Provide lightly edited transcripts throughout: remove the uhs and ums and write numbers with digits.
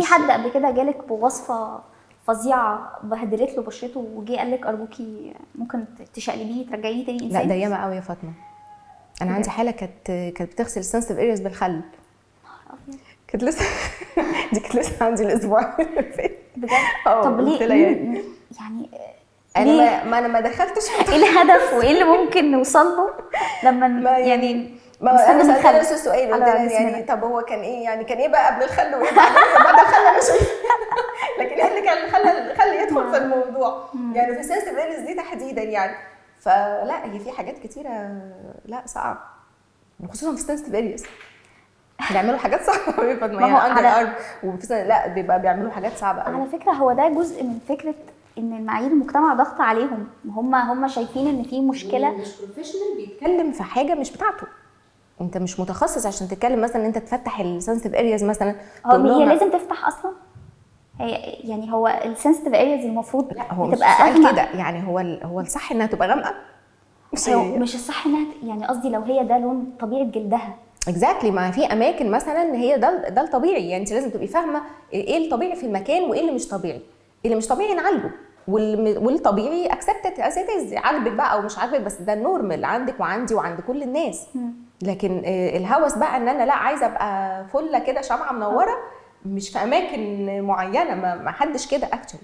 في حد قبل كده جالك بوصفه فظيعه بهدلت له بشرته وجي قال لك ارجوكي ممكن تشقلبيه ترجعيه تاني انسان؟ لا ده ياما قوي يا فاطمه. انا عندي حاله كانت بتغسل سنسيتيف ارياز بالخل. كانت لسه دي كانت لسه عندي الاسبوع اللي فات بجد؟ طب ليه يعني انا ما دخلتش ايه الهدف وايه اللي ممكن نوصل له لما يعني ما انا سالت نفس السؤال، قلت لها يعني طب هو كان ايه يعني، كان ايه بقى قبل الخل وايه بعد الخل؟ انا شايفه لكن ايه اللي كان الخل يدخل في الموضوع يعني في السنسيتيف ارياز دي تحديدا يعني. فلا هي في حاجات كتيره لا صعب، خصوصا في السنسيتيف ارياز بيعملوا حاجات صعبه قوي. فاطمه يعني اندر ارم لا بيبقى بيعملوا حاجات صعبه قوي. على فكره هو ده جزء من فكره ان المعايير المجتمع ضغط عليهم، هم شايفين ان في مشكله. مش بروفيشنال بيتكلم في حاجه مش بتاعته، انت مش متخصص عشان تتكلم مثلا ان انت تفتح السنسيتيف ارياز مثلا. هي لازم تفتح اصلا، هي يعني هو السنسيتيف ارياز المفروض لا هو بتبقى اغمق كده يعني، هو الصح انها تبقى غامقه، مش الصح انها يعني قصدي لو هي ده لون طبيعه جلدها. اكزاكتلي ما في اماكن مثلا هي ده الطبيعي، يعني انت لازم تبقي فاهمه ايه الطبيعي في المكان وايه اللي مش طبيعي. اللي مش طبيعي نعالجه، والطبيعي اكسبتد از ات از، عاجبك بقى او مش عاجبك، بس ده النورمال عندك وعندي وعند كل الناس. لكن الهوس بقى ان انا لا عايزه ابقى فله كده شمعه منوره مش في اماكن معينه، ما حدش كده اكشلي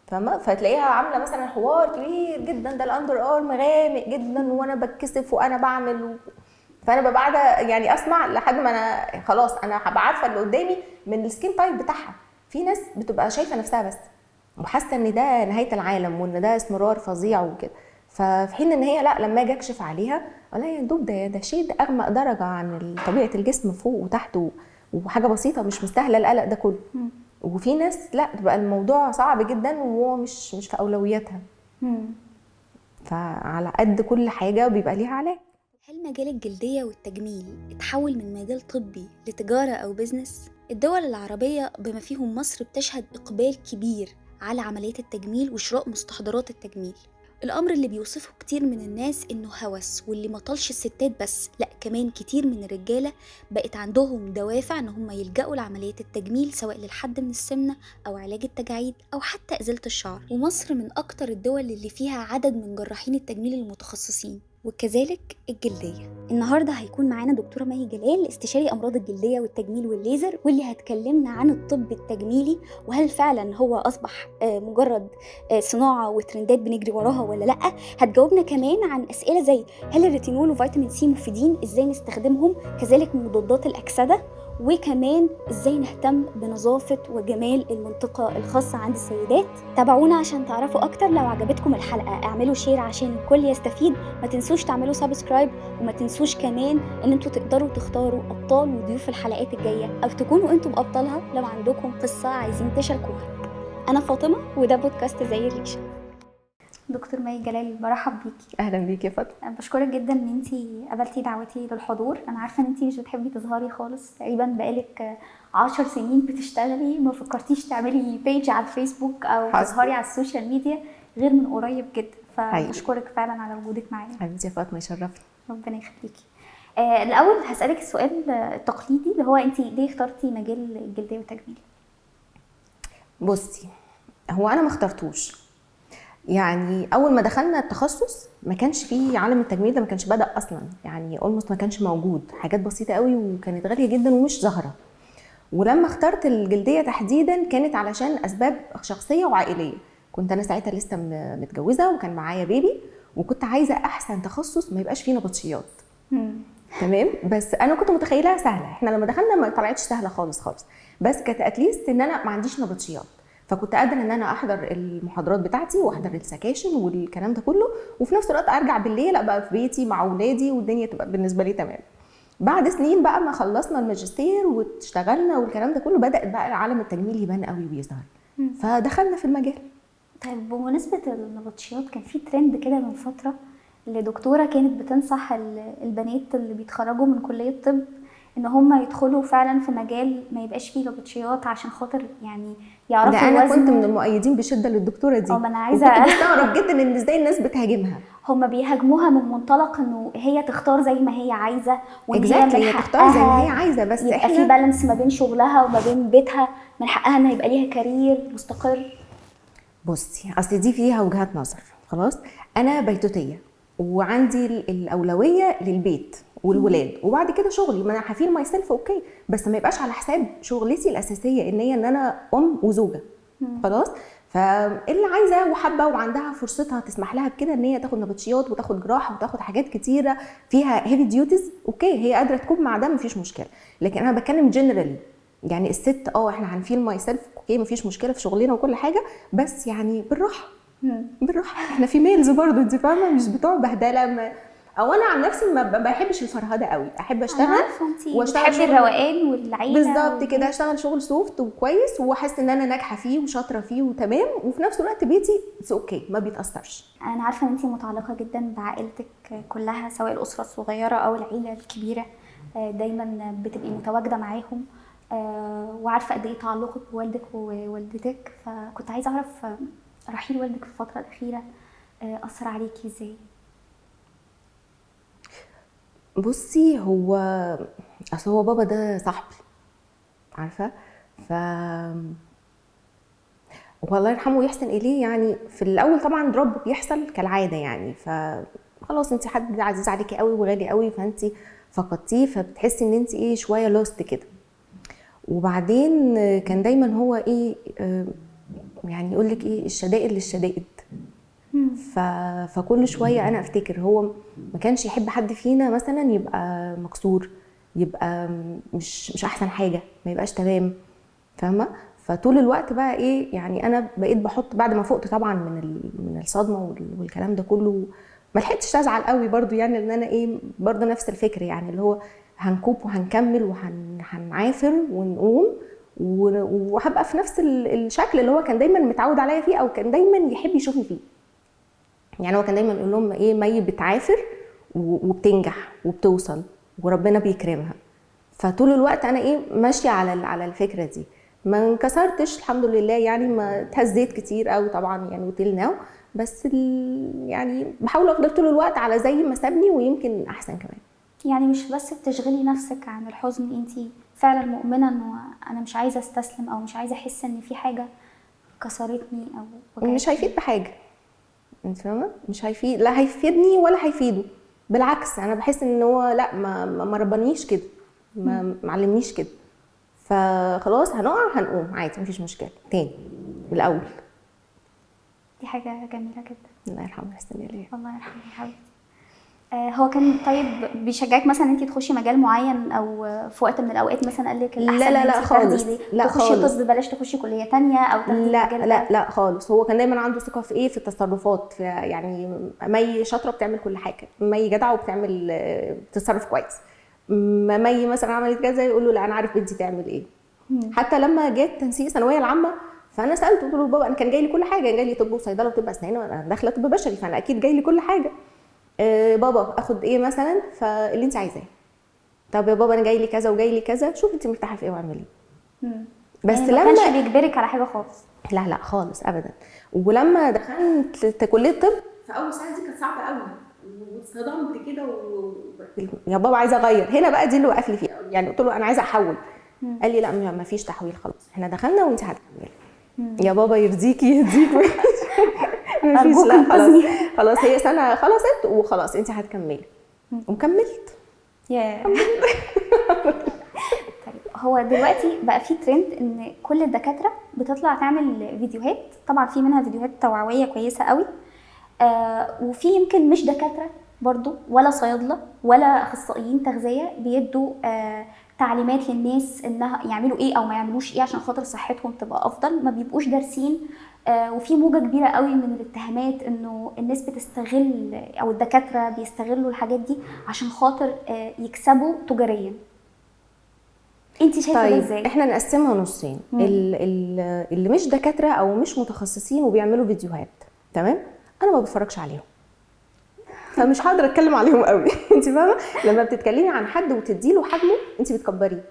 فاهمه. فتلاقيها عامله مثلا حوار كبير جدا، ده الاندر ارم غامق جدا وانا بتكسف وانا بعمل فانا ببقى قاعده يعني اسمع لحد ما انا خلاص انا هبقى عارفه اللي قدامي من السكين تايب بتاعها. في ناس بتبقى شايفه نفسها بس وحاسه ان ده نهايه العالم وان ده اسمرار فظيع وكده، ففي حين ان هي لا لما اجي اكشف عليها ولا يا دوب ده شيء اغمق درجه عن طبيعه الجسم فوق وتحت وحاجه بسيطه مش مستاهله القلق ده كله. وفي ناس لا بتبقى الموضوع صعب جدا وهو مش في اولوياتها. فعلى قد كل حاجه بيبقى ليها علاج. هل مجال الجلدية والتجميل اتحول من مجال طبي لتجارة أو بيزنس؟ الدول العربية بما فيهم مصر بتشهد إقبال كبير على عمليات التجميل وشراء مستحضرات التجميل. الأمر اللي بيوصفه كتير من الناس إنه هوس، واللي مطلش الستات بس، لأ كمان كتير من الرجالة بقت عندهم دوافع إن هم يلجأوا لعمليات التجميل سواء للحد من السمنة أو علاج التجاعيد أو حتى إزالة الشعر. ومصر من أكتر الدول اللي فيها عدد من جراحين التجميل المتخصصين وكذلك الجلدية. النهاردة هيكون معانا دكتورة مي جلال، استشاري أمراض الجلدية والتجميل والليزر، واللي هتكلمنا عن الطب التجميلي وهل فعلا هو أصبح مجرد صناعة وترندات بنجري وراها ولا لأ. هتجاوبنا كمان عن أسئلة زي هل الريتينول وفيتامين سي مفيدين، إزاي نستخدمهم، كذلك مضادات الأكسدة، وكمان ازاي نهتم بنظافة وجمال المنطقة الخاصة عند السيدات. تابعونا عشان تعرفوا اكتر. لو عجبتكم الحلقة اعملوا شير عشان الكل يستفيد، ما تنسوش تعملوا سبسكرايب، وما تنسوش كمان ان انتوا تقدروا تختاروا ابطال وضيوف الحلقات الجاية او تكونوا انتم ابطالها لو عندكم قصة عايزين تشاركوها. انا فاطمة وده بودكاست زي الريشة. دكتور مي جلال برحب بيكي. اهلا بيكي يا فاطمه. بشكرك جدا ان انتي قبلتي دعوتي للحضور. انا عارفه ان انتي مش بتحبي تظهري خالص، تقريبا بقالك 10 سنين بتشتغلي، ما فكرتيش تعملي بيج على الفيسبوك او تظهري على السوشيال ميديا غير من قريب جدا، فبشكرك فعلا على وجودك معانا. حبيبتي يا فاطمه يشرفني. ربنا يخليكي. الاول هسالك السؤال التقليدي اللي هو انتي ليه اخترتي مجال الجلديه والتجميل؟ بصي هو انا ما اخترتوش، يعني اول ما دخلنا التخصص ما كانش فيه عالم التجميل ده، ما كانش بدأ اصلا، يعني اولموست ما كانش موجود، حاجات بسيطه قوي وكانت غاليه جدا ومش ظاهره. ولما اخترت الجلديه تحديدا كانت علشان اسباب شخصيه وعائليه. كنت انا ساعتها لسه متجوزه وكان معايا بيبي، وكنت عايزه احسن تخصص ما يبقاش فيه نبطشيات. تمام. بس انا كنت متخيلها سهله، احنا لما دخلنا ما طلعتش سهله خالص خالص، بس كانت اتليست ان انا ما عنديش نبطشيات، فكنت قادره ان انا احضر المحاضرات بتاعتي واحضر السكاشن والكلام ده كله، وفي نفس الوقت ارجع بالليل ابقى في بيتي مع اولادي والدنيا تبقى بالنسبه لي تمام. بعد سنين بقى ما خلصنا الماجستير واشتغلنا والكلام ده كله، بدات بقى عالم التجميل يبان قوي ويظهر، فدخلنا في المجال. طيب بمناسبه النبطشيات، كان في ترند كده من فتره لدكتوره كانت بتنصح البنات اللي بيتخرجوا من كليه الطب ان هم يدخلوا فعلا في مجال ما يبقاش فيه نبطشيات عشان خاطر يعني يعرفوا انا كنت من المؤيدين بشده للدكتوره دي. ما انا عايزه كنت بستغرب جدا ان ازاي الناس بتهاجمها. هما بيهاجموها من منطلق انه هي تختار زي ما هي عايزه، وان Exactly، هي تختار زي ما هي عايزه، بس يبقى احنا في بالانس ما بين شغلها وما بين بيتها، من حقها ان يبقى ليها كارير مستقر. بصي اصل دي فيها وجهات نظر. خلاص انا بيتوتيه وعندي الاولويه للبيت والولاد، وبعد كده شغلي، ما انا هفيل ماي سيلف اوكي، بس ما يبقاش على حساب شغلتي الاساسيه ان انا ام وزوجه. خلاص فاللي عايزه وحابه وعندها فرصتها تسمح لها بكده ان هي تاخد نبطشيات وتاخد جراحه وتاخد حاجات كتيره فيها هيفي ديوتيز، اوكي هي قادره تكون مع ده مفيش مشكله. لكن انا بتكلم جنرالي، يعني الست احنا هنفيل ماي سيلف اوكي مفيش مشكله في شغلنا وكل حاجه، بس يعني بالراحه بالراحه، احنا في ميلز برضو انت فاهمه، مش بتوع بهدله. او انا عن نفسي ما بحبش الفرهده قوي، احب اشتغل بتحبي الروقان والعيله بالظبط كده، اشتغل شغل سوفت وكويس واحس ان انا ناجحه فيه وشاطره فيه وتمام، وفي نفس الوقت بيتي اوكي ما بيتاثرش. انا عارفه ان انت متعلقه جدا بعائلتك كلها، سواء الاسره الصغيره او العيله الكبيره، دايما بتبقي متواجده معاهم، وعارفه قد ايه تعلقك بوالدك ووالدتك. فكنت عايزه اعرف رحيل والدك في الفتره الاخيره اثر عليكي ازاي؟ بصي اصل هو بابا ده صاحبي عارفه، والله يرحمه ويحسن اليه. يعني في الاول طبعا دروب بيحصل كالعاده يعني، فخلاص انت حد عزيز عليكي قوي وغالي قوي فانت فقدتيه، فبتحسي ان انت شويه لوست كده. وبعدين كان دايما هو يعني يقول لك الشدائد للشدائد. فكل شويه انا افتكر هو ما كانش يحب حد فينا مثلا يبقى مكسور، يبقى مش احسن حاجه، ما يبقاش تمام، فاهمه؟ فطول الوقت بقى يعني انا بقيت بحط بعد ما فقت طبعا من الصدمه والكلام ده كله، ما لحقتش ازعل قوي برضو، يعني ان انا برضو نفس الفكر، يعني اللي هو هنكوب وهنكمل وهنعافر ونقوم وهبقى في نفس الشكل اللي هو كان دايما متعود عليا فيه او كان دايما يحب يشوفني فيه. يعني هو كان دايما يقول لهم مي بتعافر وبتنجح وبتوصل وربنا بيكرمها. فطول الوقت انا ماشيه على الفكره دي، ما انكسرتش الحمد لله، يعني ما اتهزيت كتير قوي طبعا يعني وتيل ناو، بس يعني بحاول افضل طول الوقت على زي ما سابني ويمكن احسن كمان. يعني مش بس بتشغلي نفسك عن الحزن، انت فعلا مؤمنه انه انا مش عايزه استسلم او مش عايزه احس ان في حاجه كسرتني او وجعتني. مش هيفيد بحاجه، انت فاهمه؟ مش هيفيد، لا هيفيدني ولا هيفيده، بالعكس انا بحس ان هو لا ما ربانيش كده، ما علمنيش كده، فخلاص هنقع هنقوم عادي مفيش مشكله تاني من الاول. دي حاجه جميله جدا. الله يرحمه ويحسن اليه. الله يرحمه يا حبيبتي. هو كان طيب بيشجعك مثلا انت تخشي مجال معين، او في وقت من الاوقات مثلا قال لك لا خالص، لا تخشي خالص، طب بلاش تخشي كليه تانية او تاخدي مجال لا خالص. هو كان دايما عنده ثقه في التصرفات، في يعني مي شاطره بتعمل كل حاجه، مي جدعه وبتعمل بتتصرف كويس، مي مثلا عملت كذا يقول له لا انا عارف بنتي تعمل ايه. حتى لما جت تنسيق ثانويه العامه فانا سالته قلت له بابا انا كان جاي لي كل حاجه، جاي لي طب وصيدله وطب اسنان وانا داخله طب بشري فانا اكيد جاي لي كل حاجه. بابا اخد مثلا، فاللي انت عايزاه. طب يا بابا انا جاي لي كذا وجاي لي كذا، شوف انت مرتاحه في ايه واعملي. بس يعني لما ما كانش بيجبرك على حاجه خالص؟ لا خالص ابدا. ولما دخلت كليه طب في اول سنه دي كانت صعبه قوي واتصدمت كده يا بابا عايزه اغير هنا بقى، دي اللي وقف لي فيها، يعني قلت له انا عايزه احول. قال لي لا ما فيش تحويل، خلاص احنا دخلنا وانت هتكملي. يا بابا يرضيكي يهديك مفيش، لا خلاص هي سنه خلصت وخلاص انت هتكملي. وكملت. طيب هو دلوقتي بقى في ترند ان كل الدكاتره بتطلع تعمل فيديوهات، طبعا في منها فيديوهات توعويه كويسه قوي، وفي يمكن مش دكاتره برضو ولا صيادله ولا اخصائيين تغذيه بيدوا تعليمات للناس انها يعملوا ايه او ما يعملوش ايه عشان خاطر صحتهم تبقى افضل، ما بيبقوش دارسين. وفي موجه كبيره قوي من الاتهامات انه الناس بتستغل او الدكاتره بيستغلوا الحاجات دي عشان خاطر يكسبوا تجاريا. انت شايفه ده ازاي؟ احنا نقسمها نصين، اللي مش دكاتره او مش متخصصين وبيعملوا فيديوهات، تمام؟ انا ما بتفرجش عليهم فمش هقدر اتكلم عليهم قوي انت فاهمه؟ لما بتتكلمي عن حد وتديله حجمه انت بتكبريه،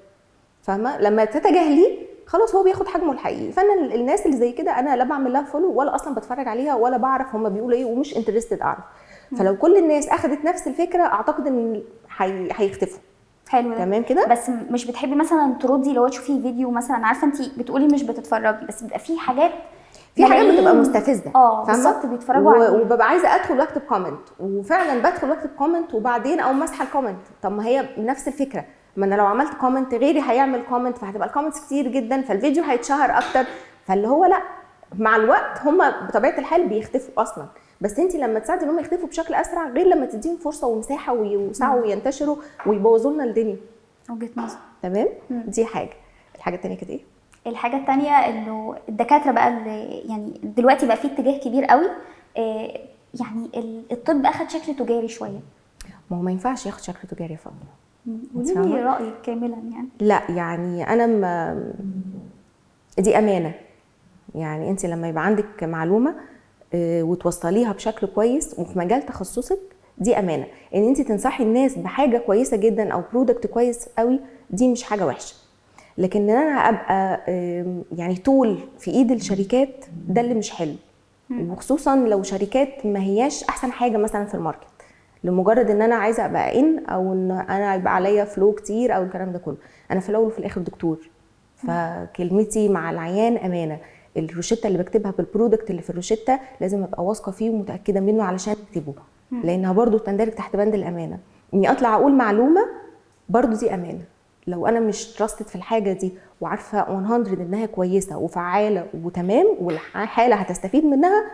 فاهمه؟ لما تتجاهليه خلاص هو بياخد حجمه الحقيقي. فانا الناس اللي زي كده انا لا بعمل لها فولو ولا اصلا بتفرج عليها ولا بعرف هم بيقولوا ايه ومش انترستد اعرف. فلو كل الناس اخذت نفس الفكره اعتقد ان هيختفوا. حلو ده. تمام كده. بس مش بتحبي مثلا تردي لو تشوفي فيديو مثلا، عارفه انت بتقولي مش بتتفرجي، بس بيبقى في حاجات بتبقى مستفزه، بالظبط بيتفرجوا عليها، وببقى عايزه ادخل واكتب كومنت، وفعلا بدخل واكتب كومنت وبعدين او مسح الكومنت. طب ما هي نفس الفكره، ما انا لو عملت كومنت غيري هيعمل كومنت، فهتبقى الكومنتس كتير جدا، فالفيديو هيتشهر اكتر. فاللي هو لا، مع الوقت هم بطبيعه الحال بيختفوا اصلا، بس انت لما تساعدي انهم يختفوا بشكل اسرع غير لما تديهم فرصه ومساحه ويوسعوا وينتشروا ويبوظوا لنا الدنيا. وجهه نظر. تمام. دي حاجه. الحاجه الثانيه كانت ايه؟ الحاجه الثانيه انه الدكاتره بقى اللي يعني دلوقتي بقى في اتجاه كبير قوي، يعني الطب اخد شكل تجاري شويه. ما هو ما ينفعش ياخد شكل تجاري يا فاطمه. قولي لي رايك كاملا يعني. لا يعني انا دي امانه. يعني انت لما يبقى عندك معلومه وتوصليها بشكل كويس وفي مجال تخصصك، دي امانه. ان انت تنصحي الناس بحاجه كويسه جدا او برودكت كويس قوي، دي مش حاجه وحشه. لكن ان انا ابقى يعني طول في ايد الشركات، ده اللي مش حلو. وخصوصا لو شركات ما هياش احسن حاجه مثلا في الماركت، لمجرد ان انا عايزه ابقى او ان انا يبقى عليا فلو كتير او الكلام ده كله. انا في الاول وفي الاخر دكتور، فكلمتي مع العيان امانه. الروشته اللي بكتبها بالبرودكت اللي في الروشته لازم ابقى واثقه فيه ومتاكده منه علشان اكتبه، لانها برضو تندرج تحت بند الامانه. اني اطلع اقول معلومه برضو دي امانه. لو انا مش تراستد في الحاجه دي وعارفه 100 انها كويسه وفعاله وتمام والحاله هتستفيد منها،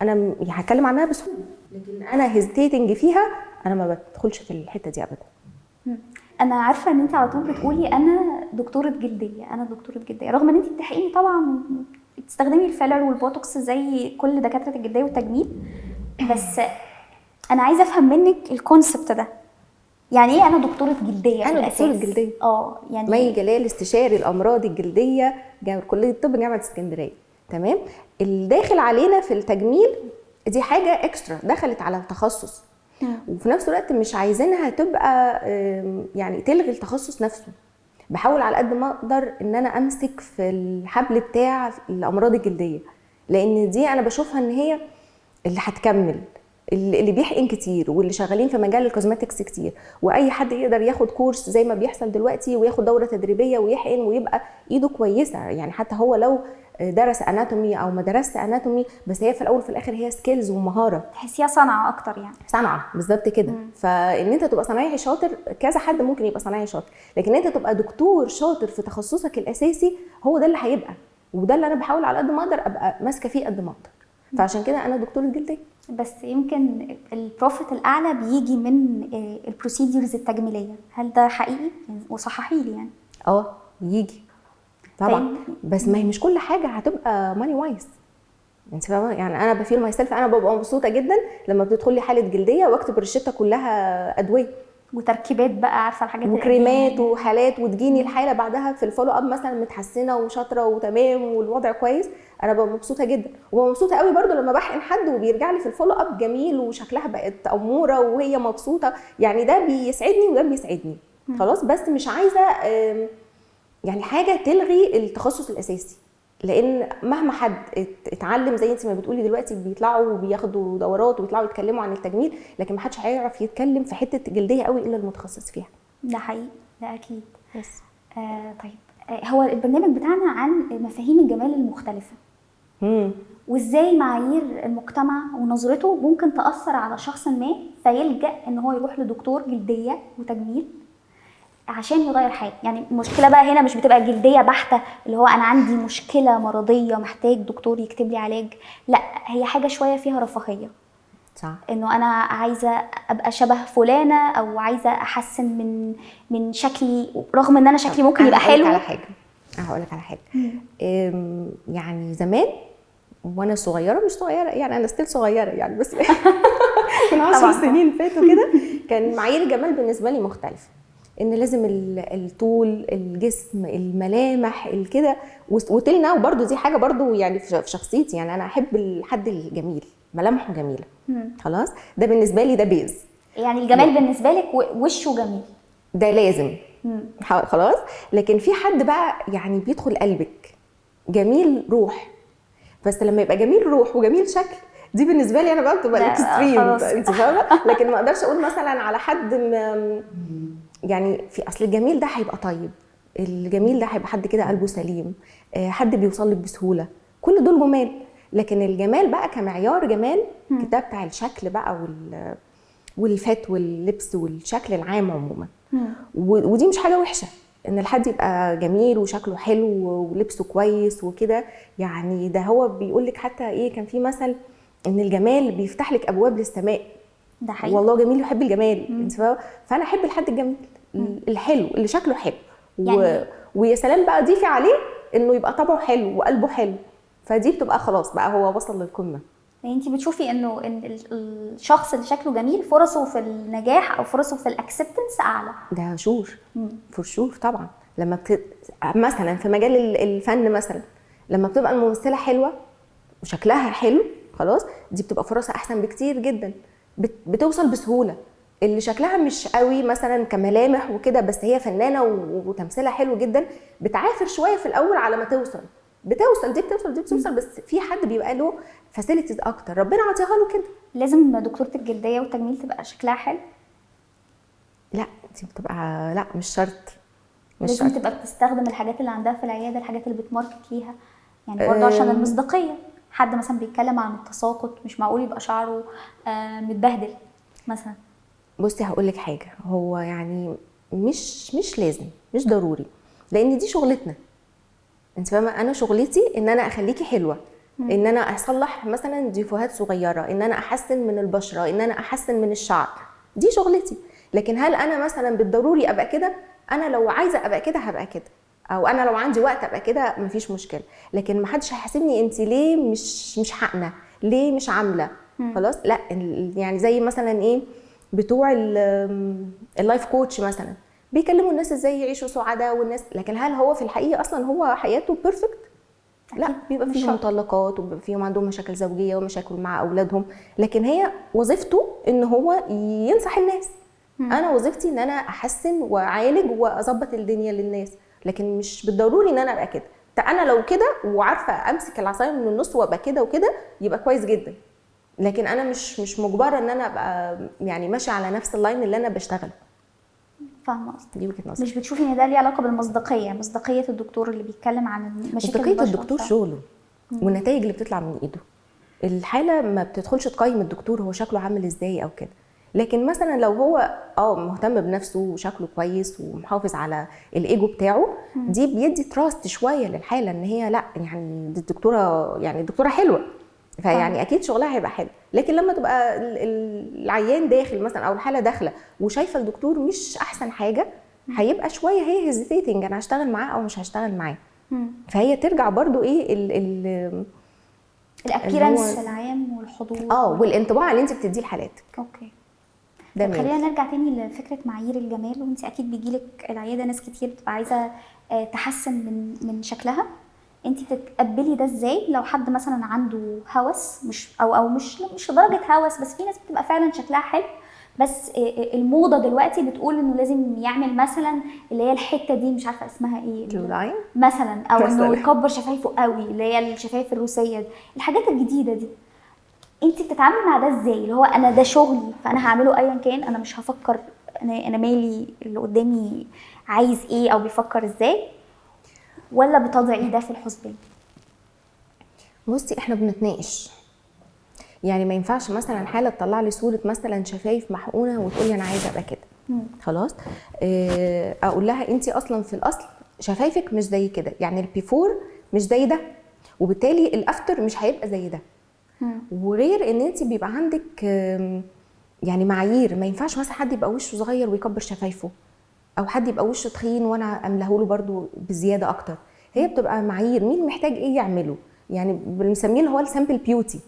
انا هتكلم عنها بسهوله. لكن انا هيزيتيتنج فيها، انا ما بدخلش في الحته دي ابدا. انا عارفه ان انت على طول بتقولي انا دكتوره جلديه، انا دكتوره جلديه، رغم ان انت بتحقيقي طبعا بتستخدمي الفيلر والبوتوكس زي كل دكاتره الجلديه والتجميل، بس انا عايزه افهم منك الكونسبت ده. يعني ايه انا دكتوره جلديه؟ انا دكتوره جلديه. يعني مي جلال، استشاري الامراض الجلديه، كليه الطب جامعه اسكندريه. تمام. الداخل علينا في التجميل دي حاجه اكسترا دخلت على التخصص، وفي نفس الوقت مش عايزينها تبقى يعني تلغي التخصص نفسه. بحاول على قد ما اقدر ان انا امسك في الحبل بتاع الامراض الجلديه، لان دي انا بشوفها ان هي اللي هتكمل، اللي بيحقن كتير واللي شغالين في مجال الكوزماتكس كتير، واي حد يقدر ياخد كورس زي ما بيحصل دلوقتي وياخد دوره تدريبيه ويحقن ويبقى ايده كويسه. يعني حتى هو لو درس اناتومي او ما درس اناتومي، بس هي في الاول وفي الاخر هي سكيلز ومهاره، تحسيها صنعه اكتر. يعني صنعه بالظبط كده. فان انت تبقى صنايعي شاطر، كذا حد ممكن يبقى صنايعي شاطر، لكن انت تبقى دكتور شاطر في تخصصك الاساسي، هو ده اللي هيبقى، وده اللي انا بحاول على قد ما اقدر ابقى ماسكه فيه قد ما اقدر. فعشان كده انا دكتوره جلديه. بس يمكن البروفيت الاعلى بيجي من البروسيدورز التجميليه، هل ده حقيقي؟ وصححي لي يعني. يجي طبعا، بس ما هي مش كل حاجه هتبقى ماني وايز. انت فاهمه؟ يعني انا بفيل ماي سيلف، انا ببقى مبسوطه جدا لما بتدخل لي حاله جلديه واكتب الروشته كلها ادويه وتركيبات بقى، عارفه الحاجات وكريمات وحالات، وتجيني الحاله بعدها في الفولو اب مثلا متحسنه وشاطره وتمام والوضع كويس. انا ببقى مبسوطه جدا، وببقى مبسوطه قوي برده لما بحقن حد وبيرجع لي في الفولو اب جميل وشكلها بقت اموره وهي مبسوطه. يعني ده بيسعدني وده بيسعدني. خلاص، بس مش عايزه يعني حاجه تلغي التخصص الاساسي، لان مهما حد اتعلم زي انت ما بتقولي دلوقتي بيطلعوا وبياخدوا دورات وبيطلعوا يتكلموا عن التجميل، لكن ما حدش هيعرف يتكلم في حته جلديه قوي الا المتخصص فيها. ده حقيقي، ده اكيد. بس طيب، هو البرنامج بتاعنا عن مفاهيم الجمال المختلفه، وازاي معايير المجتمع ونظرته ممكن تاثر على شخص ما فيلجأ ان هو يروح لدكتور جلديه وتجميل عشان يغير حاجه. يعني المشكله بقى هنا مش بتبقى جلديه بحته، اللي هو انا عندي مشكله مرضيه محتاج دكتور يكتب لي علاج، لا، هي حاجه شويه فيها رفاهيه. صح. انه انا عايزه ابقى شبه فلانه، او عايزه احسن من شكلي، رغم ان انا شكلي ممكن يبقى حلو. هقول لك على حاجه. يعني زمان وانا صغيره، مش صغيره يعني، انا ستيل صغيره يعني، بس من 10 سنين فاتوا كده كان معايير الجمال بالنسبه لي مختلفه. ان لازم الطول، الجسم، الملامح كده، وتلنا. وبرده دي حاجه برده يعني في شخصيتي، يعني انا احب الحد الجميل، ملامحه جميله. خلاص، ده بالنسبه لي ده بيز. يعني الجمال بالنسبه لك وشه جميل، ده لازم. خلاص. لكن في حد بقى يعني بيدخل قلبك، جميل روح، بس لما يبقى جميل روح وجميل شكل، دي بالنسبه لي انا بقى بتبقى لا، الاكستريم، خلاص. انت فاهمه. لكن ما اقدرش اقول مثلا على حد يعني في اصل الجميل ده هيبقى طيب، الجميل ده هيبقى حد كده قلبه سليم، حد بيوصل لك بسهوله، كل دول جمال. لكن الجمال بقى كمعيار جمال ده بتاع الشكل بقى والفات واللبس والشكل العام عموما. ودي مش حاجه وحشه ان الحد يبقى جميل وشكله حلو ولبسه كويس وكده، يعني ده هو بيقول لك حتى ايه، كان في مثل ان الجمال بيفتح لك ابواب للسماء. ده حقيقي. والله جميل يحب الجمال، انت فاهمه. فانا احب الحد الجميل الحلو اللي شكله حلو يعني ويا سلام بقى ضيفي عليه انه يبقى طبعه حلو وقلبه حلو، فدي بتبقى خلاص بقى هو وصل للقمه. يعني انت بتشوفي انه ان الشخص اللي شكله جميل فرصه في النجاح او فرصه في الاكسبتنس اعلى. ده شور فور شور طبعا. لما مثلا في مجال الفن مثلا، لما بتبقى الممثله حلوه وشكلها حلو خلاص، دي بتبقى فرصها احسن بكتير جدا، بتوصل بسهوله. اللي شكلها مش قوي مثلا كملامح وكده بس هي فنانه وتمثيلها حلو جدا، بتعافر شويه في الاول على ما توصل، دي بتوصل بس في حد بيبقى له فاسيلتيز اكتر ربنا عطيها له كده. لازم دكتوره الجلديه والتجميل تبقى شكلها حلو؟ لا دي بتبقى لا مش شرط، لازم تبقى بتستخدم الحاجات اللي عندها في العياده، الحاجات اللي بتماركت ليها يعني برضه عشان المصداقيه. حد مثلا بيتكلم عن التساقط مش معقول يبقى شعره متبهدل مثلا. بصي هقول لك حاجه، هو يعني مش لازم، مش ضروري، لان دي شغلتنا، انت فاهمه. انا شغلتي ان انا اخليكي حلوه، ان انا اصلح مثلا ديفوهات صغيره، ان انا احسن من البشره، ان انا احسن من الشعر، دي شغلتي. لكن هل انا مثلا بالضروري ابقى كده؟ انا لو عايزه ابقى كده هبقى كده، او انا لو عندي وقت ابقى كده مفيش مشكله. لكن ما حدش هيحاسبني انت ليه مش حقنه، ليه مش عامله خلاص. لا يعني زي مثلا ايه بتوع اللايف كوتش مثلا بيكلموا الناس ازاي يعيشوا سعداء والناس، لكن هل هو في الحقيقه اصلا هو حياته بيرفكت؟ لا، بيبقى فيهم مطلقات وبيبقى فيهم عندهم مشاكل زوجيه ومشاكل مع اولادهم، لكن هي وظيفته ان هو ينصح الناس. انا وظيفتي ان انا احسن واعالج واظبط الدنيا للناس، لكن مش بالضروري ان انا ابقى كده. انا لو كده وعارفه امسك العصايه من النص وابقى كده وكده يبقى كويس جدا، لكن انا مش مجبره ان انا ابقى يعني ماشيه على نفس اللاين اللي انا بشتغله. فاهمه قصدك. دي وجهه نظري. مش بتشوفي ان ده ليه علاقه بالمصداقيه، مصداقيه الدكتور اللي بيتكلم عن مشاكل مصداقيه الدكتور شغله والنتائج اللي بتطلع من ايده. الحاله ما بتدخلش تقيم الدكتور هو شكله عامل ازاي او كده، لكن مثلا لو هو مهتم بنفسه وشكله كويس ومحافظ على الايجو بتاعه، دي بيدي تراست شويه للحاله ان هي لا يعني دي الدكتوره، يعني الدكتوره حلوه، فيعني اكيد شغلها هيبقى حلو. لكن لما تبقى العيان داخل مثلا او الحاله داخله وشايفه الدكتور مش احسن حاجه، هيبقى شويه هي هيزيتيتنج انا هشتغل معاه او مش هشتغل معاه. فهي ترجع برضو ايه الابيرنس العام والحضور والانطباع اللي انت بتديه لحالاتك. اوكي. طب خلينا نرجع تاني لفكره معايير الجمال. وانت اكيد بيجيلك العياده ناس كتير بتبقى عايزه تحسن من شكلها، انت بتتقبلي ده ازاي؟ لو حد مثلا عنده هوس مش لدرجه هوس، بس في ناس بتبقى فعلا شكلها حلو، بس الموضه دلوقتي بتقول انه لازم يعمل مثلا اللي هي الحته دي مش عارفه اسمها ايه مثلا، او انه يكبر شفايفه قوي اللي هي الشفايف الروسيه دي، الحاجات الجديده دي. انت بتتعاملي مع ده ازاي؟ اللي هو انا ده شغلي فانا هعمله ايا كان، انا مش هفكر انا مالي اللي قدامي عايز ايه او بيفكر ازاي، ولا بتضعي ده في الحسبان؟ بصي احنا بنتناقش، يعني ما ينفعش مثلا حاله تطلع لي صوره مثلا شفايف محقونه وتقولي انا عايزه ابقى كده خلاص. اقول لها انت اصلا في الاصل شفايفك مش زي كده، يعني البيفور مش زي ده، وبالتالي الافتر مش هيبقى زي ده. وغير ان انت بيبقى عندك يعني معايير، ما ينفعش مثلا حد يبقى وشه صغير ويكبر شفايفه، او حد يبقى وشه تخين وانا املاه له برده بزياده اكتر. هي بتبقى معايير مين محتاج ايه يعمله، يعني بنسميه اللي هو السامبل بيوتي،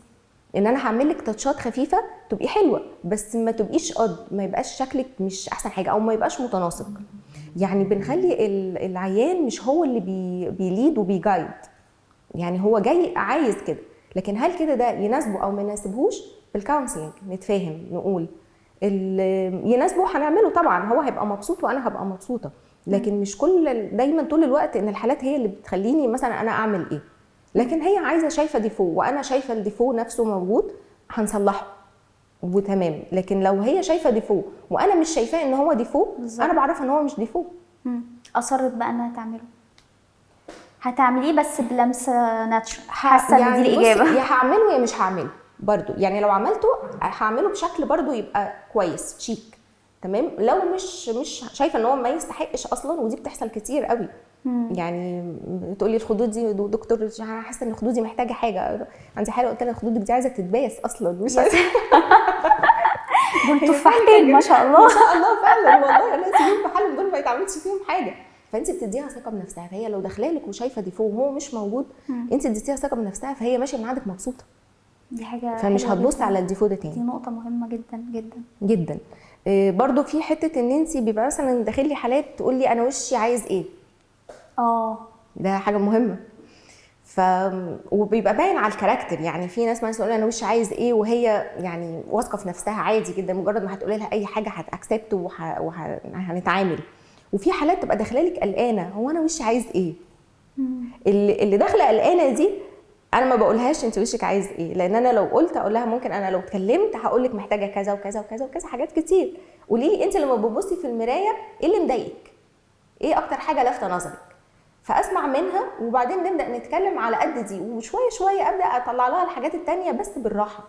ان انا هعمل لك تاتشات خفيفه تبقي حلوه بس ما تبقيش ما يبقاش شكلك مش احسن حاجه او ما يبقاش متناسق. يعني بنخلي العيان مش هو اللي بيليد وبيجايد، يعني هو جاي عايز كده، لكن هل كده ده يناسبه او ما يناسبهوش؟ بالكونسلنج نتفاهم، نقول اللي يناسبه هنعمله طبعا، هو هيبقى مبسوط وانا هبقى مبسوطه، لكن مش دايما طول الوقت ان الحالات هي اللي بتخليني مثلا انا اعمل ايه. لكن هي عايزه شايفه ديفو وانا شايفه الديفو نفسه موجود، هنصلحه وتمام. لكن لو هي شايفه ديفو وانا مش شايفاه ان هو ديفو، انا بعرفها ان هو مش ديفو. اصرت بقى انها تعمله، هتعمليه بس بلمسه ناتشورال، حاسه ان يعني دي الاجابه. يا هعمله يا مش هعمله برضو. يعني لو عملته هعمله بشكل برضو يبقى كويس شيك تمام. لو مش شايفه ان هو ما يستحقش اصلا، ودي بتحصل كتير قوي. يعني تقولي الخدود دي دكتور انا حاسه ان خدودي محتاجه حاجه، عندي حاله قلت لها خدودك دي عايزه تتباس اصلا، مش دول تفاحتين ما شاء الله. ما شاء الله فعلا والله، الناس يجيبوا بحالهم دول ما يتعملش فيهم حاجه. فانت بتديها ثقه بنفسها، فهي لو داخله لك وشايفه ديفو وهو مش موجود، انت اديتيها ثقه بنفسها، فهي ماشيه من عندك مبسوطه. دي حاجه فمش حلوة هتبص جداً. على الديفو ده تاني. دي نقطه مهمه جدا جدا جدا. برضو في حته ان انت بيبقى مثلا داخل لي حالات تقول لي انا وشي عايز ايه. ده حاجه مهمه. وبيبقى باين على الكاركتر. يعني في ناس مثلا تقول انا وشي عايز ايه وهي يعني واثقه في نفسها عادي جدا، مجرد ما هتقولي لها اي حاجه هتاكسبت وهنتعامل. وفي حالات تبقى داخله لك قلقانه، هو انا وشي عايز ايه. اللي داخله قلقانه دي انا ما بقولهاش انت وشك عايز ايه، لان انا لو قلت اقول لها ممكن انا لو اتكلمت هقول لك محتاجه كذا وكذا وكذا وكذا حاجات كتير. قولي لي انت لما بتبصي في المرايه ايه اللي مضايقك، ايه اكتر حاجه لافته نظرك، فاسمع منها وبعدين نبدا نتكلم على قد دي، وشويه شويه ابدا اطلع لها الحاجات التانية بس بالراحه،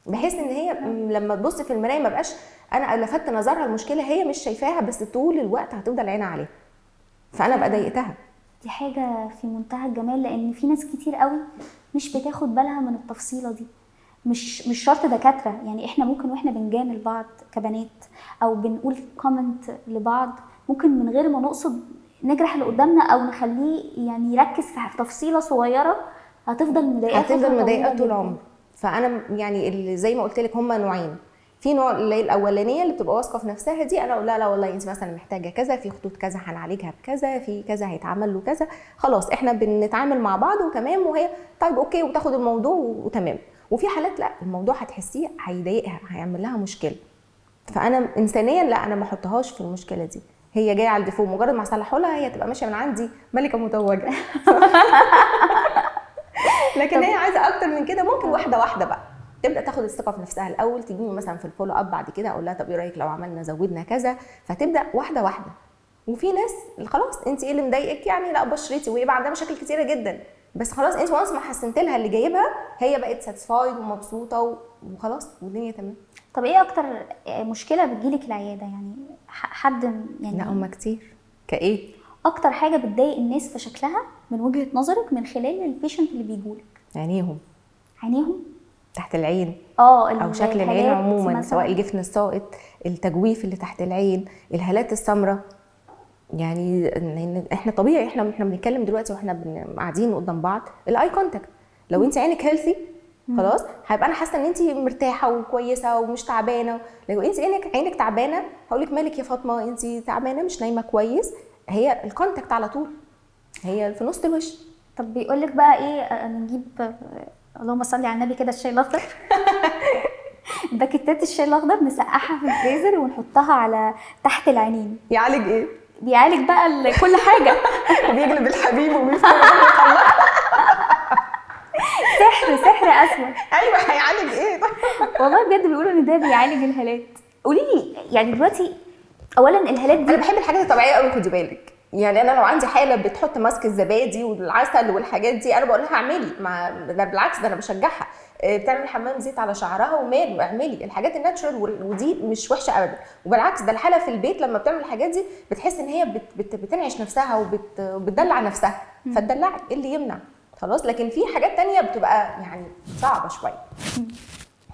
بحيث ان هي لما تبص في المرايه ما بقاش انا لفت نظرها المشكله هي مش شايفاها، بس طول الوقت هتفضل عينها عليها، فانا ابقى ضايقتها. دي حاجه في منتهى الجمال، لان في ناس كتير قوي مش بتاخد بالها من التفصيله دي. مش شرط دكاتره، يعني احنا ممكن واحنا بنجامل بعض كبنات او بنقول كومنت لبعض، ممكن من غير ما نقصد نجرح اللي قدامنا او نخليه يعني يركز في تفصيله صغيره هتفضل مضايقاه طول العمر. فانا يعني اللي زي ما قلت لك هم نوعين. في نوع اللي هي الاولانيه اللي بتبقى واثقه في نفسها دي، انا اقول لها لا والله انت مثلا محتاجه كذا، في خطوط كذا هنعالجها بكذا، في كذا هيتعمل له كذا، خلاص احنا بنتعامل مع بعض وتمام، وهي طيب اوكي وتاخد الموضوع وتمام. وفي حالات لا، الموضوع هتحسيه هيضايقها، هيعمل لها مشكله، فانا انسانيا لا، انا ما احطهاش في المشكله دي. هي جايه على الديفو، مجرد ما اصلحه لها هي تبقى ماشيه من عندي ملكه متوجه. لكن هي عايزه اكتر من كده، ممكن واحده واحده بقى تبدا تاخد الثقه في نفسها الاول، تجيني مثلا في الفولو اب بعد كده اقول لها طب ايه رايك لو عملنا زودنا كذا، فتبدا واحده واحده. وفي ناس خلاص انت ايه اللي مضايقك، يعني لا بشرتي، ويبقى عندها مشاكل كتيره جدا، بس خلاص انت وانس ما حسنت لها اللي جايبها هي بقت ساتسفايد ومبسوطه وخلاص والدنيا تمام. طب ايه اكتر مشكله بتجيلك العياده؟ يعني حد يعني لا هم كتير. كايه اكتر حاجه بتضايق الناس في شكلها من وجهه نظرك من خلال البيشنت اللي بيجولك؟ عينيهم تحت العين، او شكل العين عموما مثلاً. سواء الجفن الساقط، التجويف اللي تحت العين، الهالات السمراء. يعني احنا طبيعي احنا بنتكلم دلوقتي واحنا قاعدين قدام بعض، الاي كونتاكت لو انت عينك هيلثي خلاص هيبقى انا حاسه ان انت مرتاحه وكويسه ومش تعبانه. لو انت عينك تعبانه هقول لك مالك يا فاطمه انت تعبانه مش نايمه كويس، هي الكونتاكت على طول هي في نص الوش. طب بيقول لك بقى ايه، نجيب اللهم صل على النبي كده الشاي الاخضر. باكيتات الشاي الاخضر نسقعها في الفريزر ونحطها على تحت العينين. يعالج ايه؟ بيعالج بقى كل حاجه. وبيجلب الحبيب وبيفتح سحر اسود. ايوه هيعالج ايه؟ والله بجد بيقولوا ان ده بيعالج الهالات. قولي لي يعني دلوقتي اولا الهالات دي، انا بحب الحاجات الطبيعيه قوي خدي بالك. يعني انا لو عندي حاله بتحط ماسك الزبادي والعسل والحاجات دي انا بقول لها اعملي، ده بالعكس ده انا بشجعها. بتعمل حمام زيت على شعرها ومال، اعملي الحاجات الناتشرال ودي مش وحشه ابدا. وبالعكس ده الحاله في البيت لما بتعمل الحاجات دي بتحس ان هي بتنعش نفسها وبتدلع نفسها، فتدلعي ايه اللي يمنع خلاص. لكن في حاجات تانية بتبقى يعني صعبه شويه،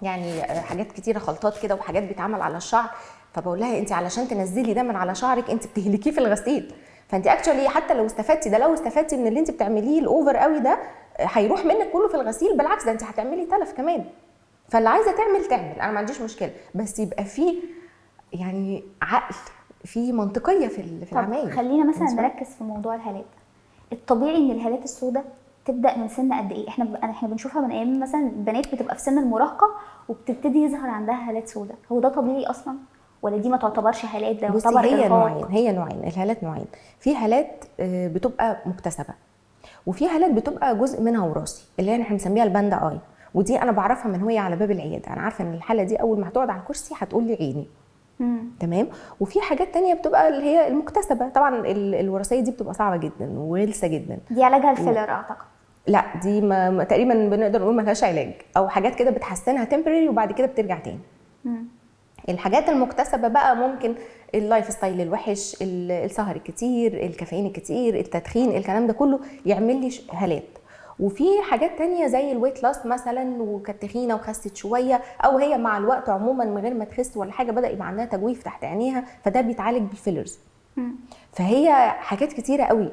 يعني حاجات كتيره خلطات كده وحاجات بيتعمل على الشعر، فبقول لها انت علشان تنزلي ده من على شعرك انت بتهلكيه في الغسيل، فانت اكشولي حتى لو استفدتي ده، لو استفدتي من اللي انت بتعمليه الاوفر قوي ده هيروح منك كله في الغسيل، بالعكس ده انت هتعملي تلف كمان. فاللي عايزه تعمل انا ما عنديش مشكله، بس يبقى فيه يعني عقل، في منطقيه في العمايل. خلينا مثلا نركز في موضوع الهالات. الطبيعي ان الهالات السوداء تبدا من سن قد ايه؟ احنا بنشوفها من ايام مثلا البنات بتبقى في سن المراهقه وبتبتدي يظهر عندها هالات سوداء، هو ده طبيعي اصلا ولا دي ما تعتبرش هالات؟ ده يعتبر هي نوعين الهالات نوعين. في هالات بتبقى مكتسبه، وفي هالات بتبقى جزء منها وراثي اللي احنا بنسميها الباندا اي، ودي انا بعرفها من وهي على باب العياده، انا عارفه ان الحاله دي اول ما هتقعد على الكرسي هتقول لي عيني. تمام. وفي حاجات تانية بتبقى اللي هي المكتسبه، طبعا الوراثيه دي بتبقى صعبه جدا وغلسه جدا. دي علاجها الفيلر اعتقد. لا دي ما تقريبا بنقدر نقول ملهاش علاج، او حاجات كده بتحسنها تمبرري وبعد كده بترجع تاني. الحاجات المكتسبه بقى ممكن اللايف ستايل الوحش، السهر الكتير، الكافيين الكتير، التدخين، الكلام ده كله يعمل لي هالات. وفي حاجات تانية زي الويت لاست مثلا، وكانت تخينه وخست شويه، او هي مع الوقت عموما من غير ما تخس ولا حاجه بدا يبقى عندها تجويف تحت عينيها، فده بيتعالج بالفيلرز. فهي حاجات كتيره قوي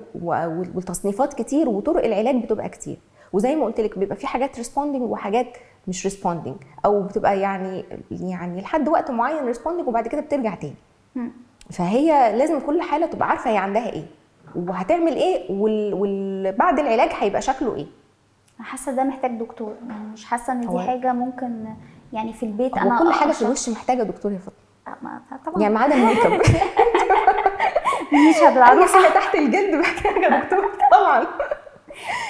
والتصنيفات كتير وطرق العلاج بتبقى كتير. وزي ما قلت لك بيبقى في حاجات ريسبوندنج وحاجات مش ريسبوندنج، او بتبقى يعني لحد وقت معين ريسبوندنج وبعد كده بترجع تاني. فهي لازم كل حاله تبقى عارفه هي عندها ايه وهتعمل ايه، وبعد العلاج هيبقى شكله ايه. انا حاسه ده محتاج دكتور، يعني مش حاسه ان دي حاجه ممكن يعني في البيت. انا كل حاجه في الوش محتاجه دكتور يا فاطمه طبعا، يعني ما عدا الميك اب. مش هتعرفي حاجه تحت الجلد محتاجه دكتور طبعا.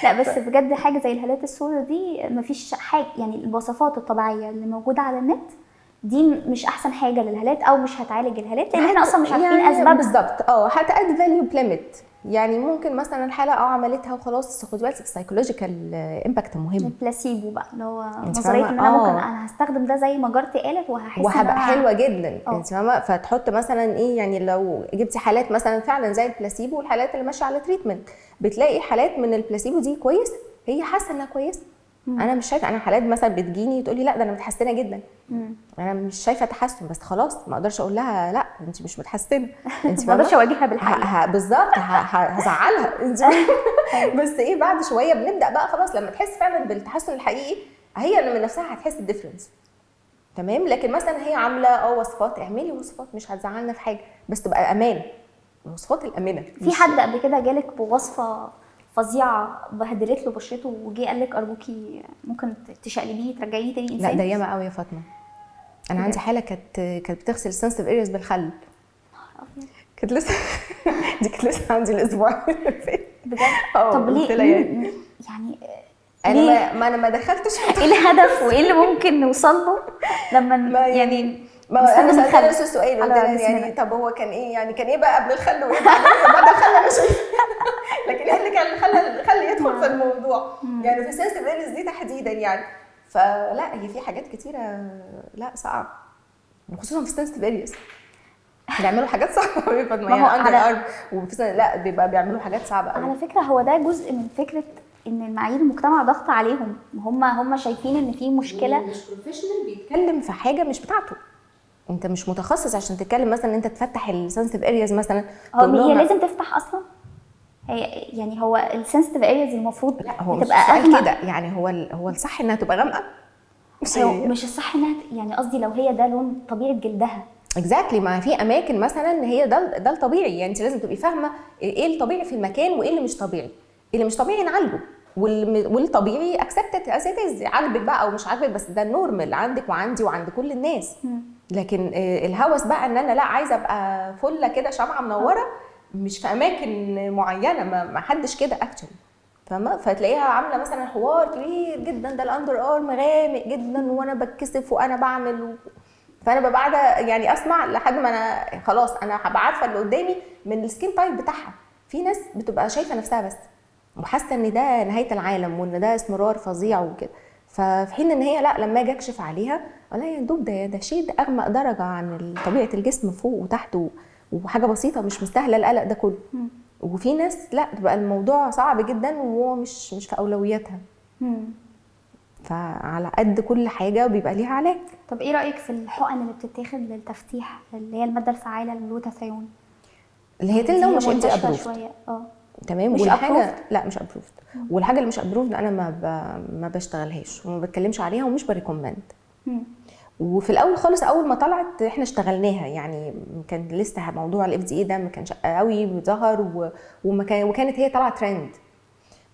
لا بس بجد حاجه زي الهالات السوداء دي مفيش حاجه، يعني الوصفات الطبيعيه اللي موجوده على النت دي مش احسن حاجه للهالات، او مش هتعالج الهالات لان احنا اصلا مش عارفين يعني اسبابها بالظبط. هتأدي فاليو ليميت، يعني ممكن مثلا الحاله عملتها وخلاص، بس خد بالك السايكولوجيكال امباكت مهم. البلاسيبو بقى اللي هو نظريه ان انا ممكن انا هستخدم ده زي ما جارتي قالت وهبقى حلوه جدا. انت فاهمه؟ فتحط مثلا ايه، يعني لو جبتي حالات مثلا فعلا زي البلاسيبو والحالات اللي ماشيه على تريتمنت، بتلاقي حالات من البلاسيبو دي كويسه، هي حاسه انها كويسه. انا مش شايفه، انا حالات مثلا بتجيني تقول لي لا ده انا متحسنه جدا، انا مش شايفه تحسن، بس خلاص ما اقدرش اقول لها لا انت مش متحسنه. انت ما اقدرش اواجهها بالحقيقه بالظبط، هزعلها انت. بس ايه، بعد شويه بنبدا بقى خلاص لما تحس فعلا بالتحسن الحقيقي، هي من نفسها هتحس الديفرنس. تمام. لكن مثلا هي عامله وصفات، اعملي وصفات مش هتزعلنا في حاجه، بس تبقى امان، الوصفات الامنه. في حد قبل كده جالك بوصفه فظيعه بهدلت له بشرته وجي قال لك ارجوكي ممكن تشقلبيه ترجعيه تاني انسان؟ لا ده ياما قوي يا فاطمه. انا عندي حاله كانت بتغسل السنسيتيف ارياز بالخل. كانت لسه دي كانت لسه عندي الاسبوع اللي فات بجد. طب ليه يعني انا ما دخلتش ايه الهدف وايه اللي ممكن نوصل له لما يعني ما انا سالت نفس السؤال، قلت لها يعني طب هو كان ايه، يعني كان ايه بقى قبل الخل وايه بعد الخل؟ انا شايفه لكن ايه اللي كان الخل يدخل في الموضوع يعني في السنسيتيف ارياز دي تحديدا يعني. فلا هي في حاجات كتيره لا صعب، خصوصا في السنسيتيف ارياز بيعملوا حاجات صعبه قوي. يعني اندر ارم لا بيبقى بيعملوا حاجات صعبه قوي. على فكره هو ده جزء من فكره ان المعايير المجتمع ضغط عليهم، هم شايفين ان في مشكله. مش بروفيشنال بيتكلم في حاجه مش بتاعته، انت مش متخصص عشان تتكلم مثلا ان انت تفتح السنسيتيف ارياز مثلا. هي لازم تفتح اصلا، هي يعني هو السنسيتيف ارياز المفروض تبقى اغمق كده، يعني هو الصح انها تبقى غامقه، مش الصح انها يعني قصدي لو هي ده لون طبيعه جلدها. اكزاكتلي. ما في اماكن مثلا هي ده الطبيعي، يعني انت لازم تبقي فاهمه ايه الطبيعي في المكان وايه اللي مش طبيعي. اللي مش طبيعي نعالجه، والطبيعي اكسبتد از ات از، عاجبك بقى او مش عاجبك، بس ده النورمال عندك وعندي وعند كل الناس. لكن الهوس بقى ان انا لا عايزه ابقى فله كده شمعه منوره، مش في اماكن معينه، ما حدش كده اكشن، فاهمه؟ فتلاقيها عامله مثلا حوار كبير جدا، ده الاندر ارم غامق جدا وانا بتكسف وانا بعمل فانا ببقى قاعده يعني اسمع لحد ما انا خلاص انا هبقى عارفه اللي قدامي من السكين تايب بتاعها. في ناس بتبقى شايفه نفسها بس وحاسه ان ده نهايه العالم وان ده اسمرار فظيع وكده، ففي حين ان هي لا، لما اجي اكشف عليها ولا يا دوب ده شيء اغمق درجه عن طبيعه الجسم فوق وتحت وحاجه بسيطه مش مستاهله القلق ده كله. وفي ناس لا بتبقى الموضوع صعب جدا وهو مش في اولوياتها. فعلى قد كل حاجه بيبقى ليها علاج. طب ايه رايك في الحقن اللي بتتاخد للتفتيح اللي هي الماده الفعاله للجلوتاثيون اللي هي تلنا ومش انت ابروفد؟ تمام. مش والحاجه لا مش ابروفد، والحاجه اللي مش ابروفد انا ما بشتغلهاش وما بتكلمش عليها ومش بريكومند. وفي الاول خالص اول ما طلعت احنا اشتغلناها، يعني كان لسه موضوع الاف دي اي ده ما كانش قوي ظهر وكانت هي طالعه ترند.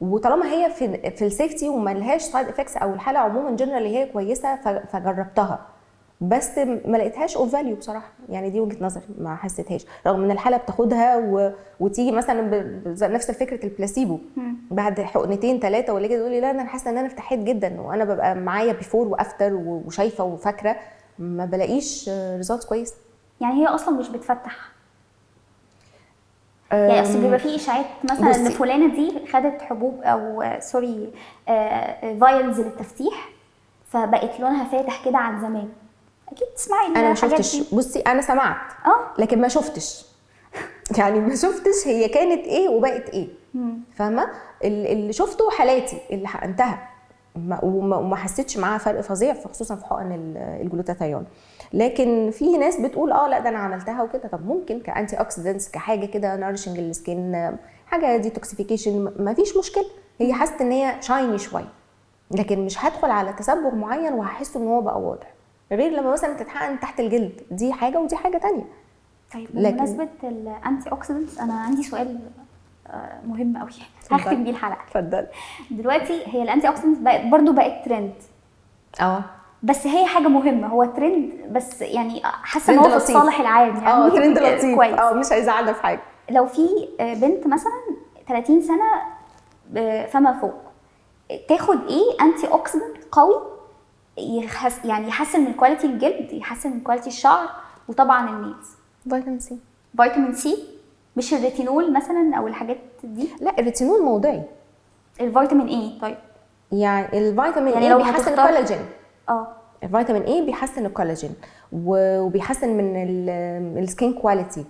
وطالما هي في السيفتي وما لهاش سايد افكتس او الحاله عموما جنرال هي كويسه فجربتها. بس ما لقيتهاش اوف فاليو بصراحه، يعني دي وجهه نظري ما حسيتهاش، رغم ان الحاله بتاخدها وتيجي مثلا نفس فكره البلاسيبو بعد حقنتين 3 ولا كده تقول لي لا انا حاسه ان انا ارتحيت جدا، وانا ببقى معايا بيفور وافتر وشايفه وفاكره، ما بلاقيش ريزلتس كويسه. يعني هي اصلا مش بتفتح؟ يعني اصل بيبقى في اشاعات مثلا ان فلانه دي خدت حبوب او سوري فايلز للتفتيح فبقت لونها فاتح كده عن زمان. اكيد تسمعي انا ما شفتش، بصي انا سمعت لكن ما شفتش يعني ما شفتش هي كانت ايه وبقت ايه، فاهمه؟ اللي شفته حالاتي اللي انتهى وما حسيتش معاها فرق فظيع، خصوصا في حقن الجلوتاثيون. لكن في ناس بتقول لا ده انا عملتها وكده. طب ممكن كانتي اوكسيدنتس، كحاجه كده نارشنج السكين، حاجه ديتوكسيفيكيشن، ما فيش مشكله. هي حاسه ان هي شايني شويه، لكن مش هدخل على تصبغ معين وهحس ان هو بقى واضح، غير لما مثلا تتحقن تحت الجلد، دي حاجه ودي حاجه تانية. طيب بمناسبه الانتي اوكسيدنتس انا عندي سؤال مهم قوي هختم بيه الحلقه. اتفضل. دلوقتي هي الانتي اوكسيدنتس بقت ترند، بس هي حاجه مهمه، هو ترند بس يعني حاسه ان هو في الصالح العام يعني ترند لطيف كويس. مش هيزعلنا في حاجه. لو في بنت مثلا 30 سنه فما فوق تاخد ايه انتي اوكسيدنت قوي يعني يحسن من كواليتي الجلد، يحسن من كواليتي الشعر، وطبعا النيلز؟ فيتامين سي مش الريتينول مثلا او الحاجات دي؟ لا الريتينول موضعي. الفيتامين ايه؟ طيب يعني الفيتامين يعني ايه بيحسن الكولاجين. الفيتامين ايه بيحسن الكولاجين وبيحسن من السكين كواليتي،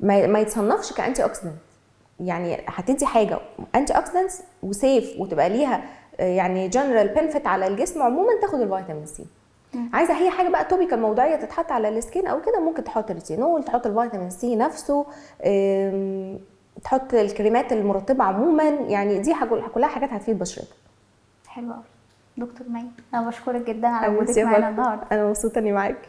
ما يتصنفش كانتي اوكسيدنت. يعني هتدي حاجه انتي اوكسيدنتس وسيف وتبقى ليها يعني جنرال بنفيت على الجسم عموما، تاخد الفيتامين سي. عايزه هي حاجه بقى توبيكال موضعيه تتحط على السكين او كده، ممكن تحط الريتينول، تحط الفيتامين سي نفسه، تحط الكريمات المرطبه عموما، يعني دي كلها حاجات هتفيد بشرتك. حلو قوي دكتور مي، انا بشكرك جدا على وجودك معانا النهارده. انا مبسوطه اني معاكي.